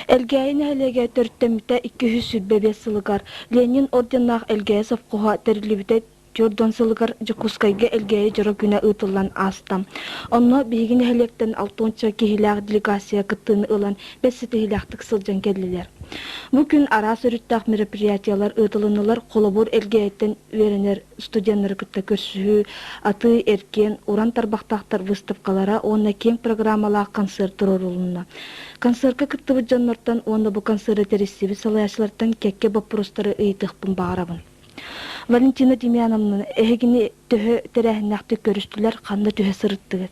Elgäyin helege törttemite 200 sülbebe sılıgar. Lenin ordennach elgäye safkoha terilibite Jordan sılıgar Jakuskayga elgäye jara güne ıtıllan astam. Onno bigin helekten 6 kihilak delegasiya kıttığını ılan 5 hilaktık sılcan geldiler. Bugün ara sürüttaq merapiriyatiyalar ıtılınılar kolobor elgäyetten verenler studiyanları kıtta körsühü, atı erken, uran tarbaqtaqtar выставкалара, onna keng programmalar konsert turorulunna. Konsertка кыттыбы жаннортан онда бу концерт тересиби салаячлардан кекке вопростары ыйтыкпын баарабын. Валентина Демьяновна эгини төһө терәһнәхте көрүстүләр кандай төһө сырыттыгыз.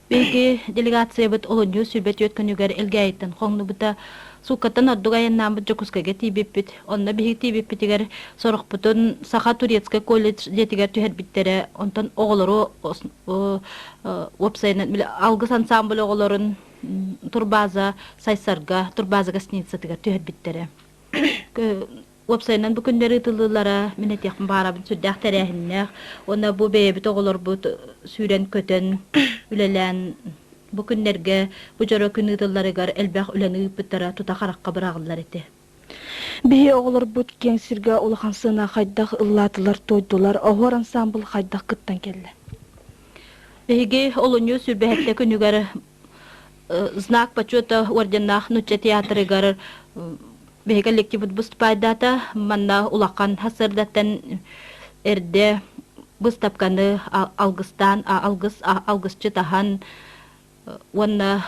Беги делегация бит олонju сүбет өткөнүгөр элгәйттен хоңну бута суккаттан аддугайнан бу Жокускага тибиппит. Онда биги тибиппитигер сорокпутун Саха Турецкий колледж жетигер төһөр биттере онтон оголору вебсайтын биле алгыс ансамбль оголорун турбаза сайсарга турбаза гостиница тигер төһөр биттере. Вебсайтынан бу күндәре тыллары мине тек барабын сүддәк тәрәһиннәх. Онда бу бебит оголор бу сүрен көтөн үлелән бу күннәргә бу жара күнү тылларыгар элбәх үләнү биттәре тута харакка бирагылар ите. Бие оголор бут кең сирге улахан сына хайдах ыллатылар тойдулар, огор ансамбл хайдах кыттан келди. Беге олоню сүрбәһәттә күнүгәр знак почета орденнах нуче театрыгар беге коллектив выступайдата манна улакан хасырдаттан эрде выступканы алгыстан алгысчы тахан онна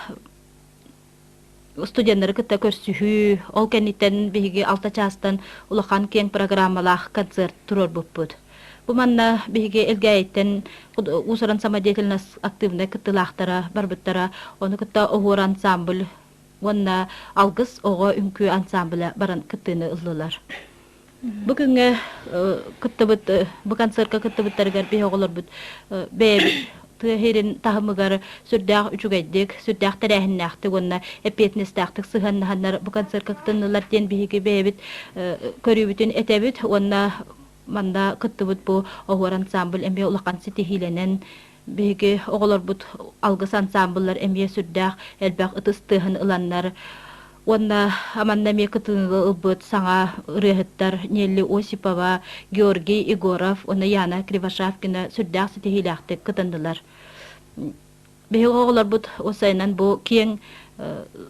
студенттер кытта көрсүхү ол кенитен беге алта частан улахан кең программалах концерт турор буппут. Бу манна беге элгәйттен усаран самодеятельность активна кыттылахтара барбыттара оны кытта огор ансамбль онна алгыс ого үңкү ансамбль баран кыттыны ыллылар. Бүгүнгө кыттыбыт бу концертка кыттыбыттаргар бе оголор бут бе тыһерин тахмыгар сүрдәк үчүгәйдек сүрдәк тәрәһиннәхте онна эпетнестәхтек сыганнаханнар бу концертка кыттынылар тен биһиге бебит көрүбүтүн этебит онна манда кыттыбыт бу огор ансамбль эмбе улакан ситихиленен биһиге оголор бут алгыс ансамбльлар эмбе сүрдәк элбәк ытыстыһын ыланнар. Онна аманна мекытынылы ылбыт саңа рыһыттар Нелли Осипова, Георгий Егоров, онна Яна Кривошавкина сүрдәк ситихиләхтек кытындылар. Биһиге оголор бут осайнан бу кең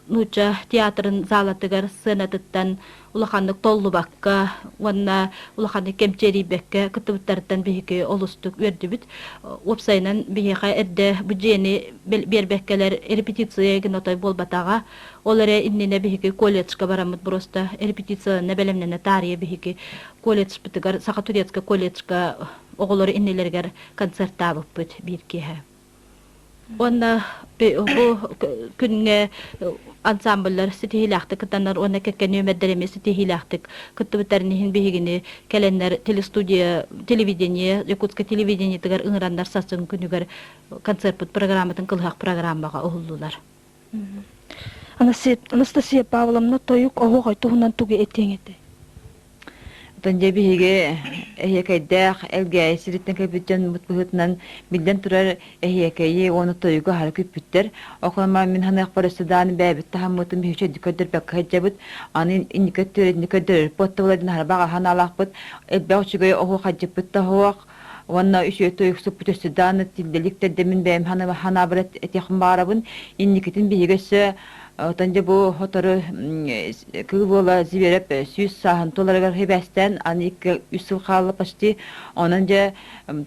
нуча театрын залатыгар сынатыттан улаханнык толлубакка, онна улаханнык кемчерибекке кытыбыттардан биһиге олустук өрдүбүт. Опсайнан биһиге эрде бүжени бербеккелер репетиция генотой болбатага, олары иннене биһиге колледжга барамыт просто репетицияны белемнене тария биһиге колледж битигар Саха Турецкий колледжга оголор иннелергер концерт табыппыт биркеһе. Онна бу күнгө ансамбльлар ситихилахтык кытанар онна кеккен өмөддереме ситихилахтык кыттыбыттарынын биһигини келеннер телестудия телевидение Якутское телевидение тигер ыңырандар сасын күнүгөр концерт программатын кылгак программага огулдулар. Анастасия Павловна тоюк огой тугунан туге этеңете. Тонже биһиге эхекайдах элгәй сириттен кепиттен мутбыгытнан билден турар эхекайи оны тойга харкып биттер. Окулма мин ханак парасыдан бәбит тахаммытын биһиче дикөдер баккаҗабыт. Аны иникөттөр поттовладын харбага ханалакпыт. Элбәүчүгө ого хаҗыпыт тахуак. Ванна үшө тойук суппутөсүдан тилделиктер демин бәм ханабрат этехм барабын. Иникетин биһигесе Тонже бу хотору кылбола зибереп сүйс сахан толаргар хебестен аны 2 жыл калып почти онунжа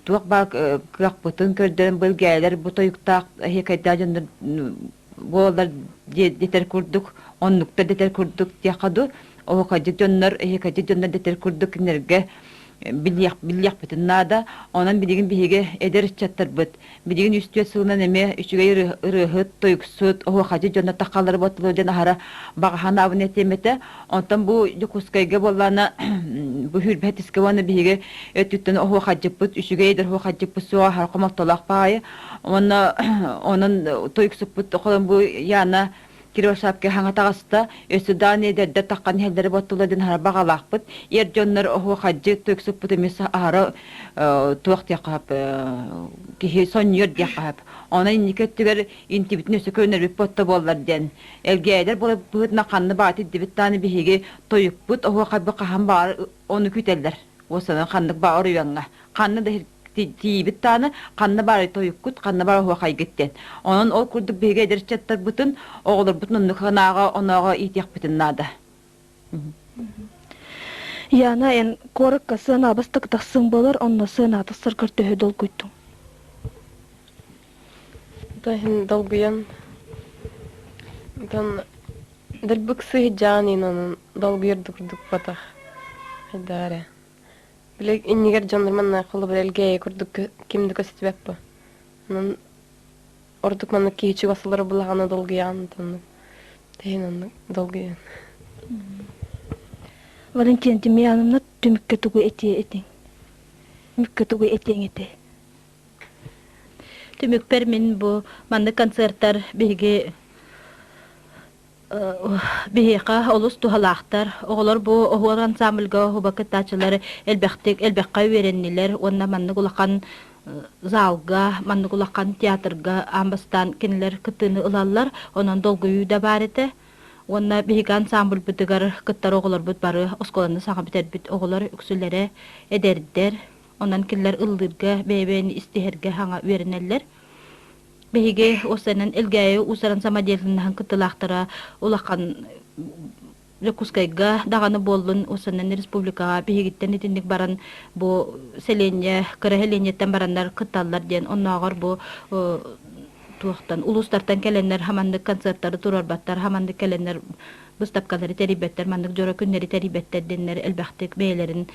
туак бак кыак бутун көрдөн бөлгәйлер бу тоюктак хекайда жондар болар детер курдук оннуктар детер курдук якаду о каҗы жоннар хекайда жондар детер курдук нерге билyak битин нада онан бидигин биһиге эдер чаттар бит бидигин үстүе сылынан эме үчүгө ырыхыт тоюксут о хажы жонна такалар ботулу жана хара багахана абын этемете онтан бу Жокускайга боллана бу хүрбетиске вана биһиге өтүттөн о хажыппыт үчүгө эдер о хажыппыт суа харкамак толак пай онан тоюксуппут колон бу яна Кировшапке хаңа тағыста өсідан едерді таққан елдері боттуладын хара бағалақпыт. Ерджоннар оғы қаджы төксіп бұт емес ары туақ деқап, кехе соньер деқап. Она иникеттігер интибітін өсі көнербіп ботты болар ден. Әлгейлер бұл бұғытна қанны баты дебіттаны бігеге тойып бұт, оғы қабы қахан бар оны күтелдер. Осының қаннық бар үйенға. Қанны да тиибиттаны қанны бары тойуккут қанны бары хуақай кеттен. Онын ол күрдік беге дәрчеттер бұтын, оғылыр бұтын ұнықынаға, онаға итияқ бұтын нады. Яна ен корыкка сына бастық тақсын болар, онна сына тақсыр кіртігі дол көйттің. Тахин долгуян. Тан дәлбік сығы жанин долгуерді күрдік батақ. Хайдаре. Билек иннигер жандар манна қолы бір әлгей күрдік кемді көстібәк бұ. Ордық манна кейчі басылары бұлағаны долгуян. Тахин долгуян. Валентин теми анымна түмікке түгі етең. Мүкке түгі етең ете. Түмік пермин бу манны концерттар биге бихеқа олус тухалақтар. Оғылар бу оғылар ансамблға хубакыттачылары элбәққа вереннелер. Онна манны құлақан залга, манны құлақан театрға амбастан кенелер кытыны ылалар. Онан долгүйі да бар еті. Онна бихеға ансамбл бүтігар кыттар оғылар бүт бары. Осколаны саға бітер бүт оғылар үксілері әдердер. Ondan killer ıldırga, beybeğini isteherge hana verenler. Beyge o senen elgeye usaran samadiyelinden kıtılaqtara ulaqan Rekuskayga dağını bollun o senen respublikaga beyegitten etindik baran bu selenye, kırahelenyetten baranlar kıtallar diyen onnagar bu tuğtan, uluslardan gelenler hamandık konsertları turarbattar, hamandık gelenler bustapkaları teribetler, mandık jora günleri teribetler denler elbaqtek beylerin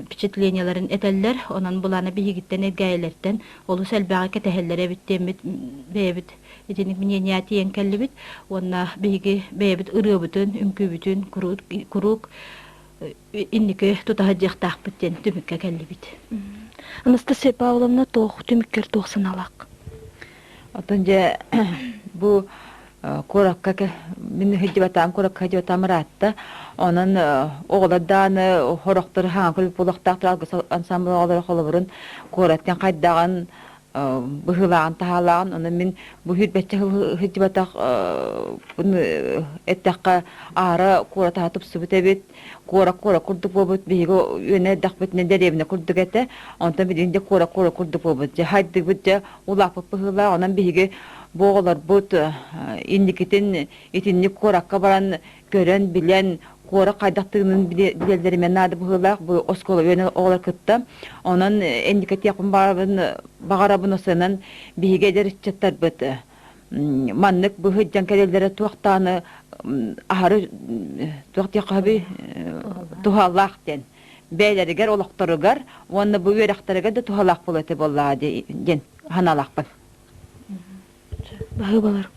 piçetleniyaların eteller, onan bulana bihigitten ergaylerden, olu selbağa ketehellere bittemit, beyebit, etinik minyeniyati yenkellibit, onna bihigi beyebit ırığı bütün, ünkü bütün, kuruk, inniki tutahacıqtaq bitten, tümükke kellibit. Anastasia Pavlovna toğ, tümükker toğsun alaq. Otonca bu Korakka min hicvatam korakka hicvatam ratta onun oğladan horaqtır ha kulüp bolaqtaqtır ansambl oğlar xolburun korattan qaydağan bıhılağın tahalağın onun min bu hürbetçe hicvataq bunu ettaqqa ara korata atıp sübütebit korak kurduk bobut bigo yöne daqbet ne derevne kurduk ete ondan birinde korak kurduk bobut haydi bütçe ulaq bıhılağı onun bigi boğular bot indiketin itinlik korakka baran gören bilen korak kaydaqtığının bilelderimen adı bıhılaq bu oskola yöne oğlar kıtta onun indiket yapın bağarabın osanan bihige derişçetler bot manlık bu hıccan kerellere tuaqtağını aharı tuaqtı qabi tuhalaq den beyleriger olaqtarıgar onu bu veraqtarıgar da tuhalaq bolete bolladı den hanalaq bak. Bahı balar.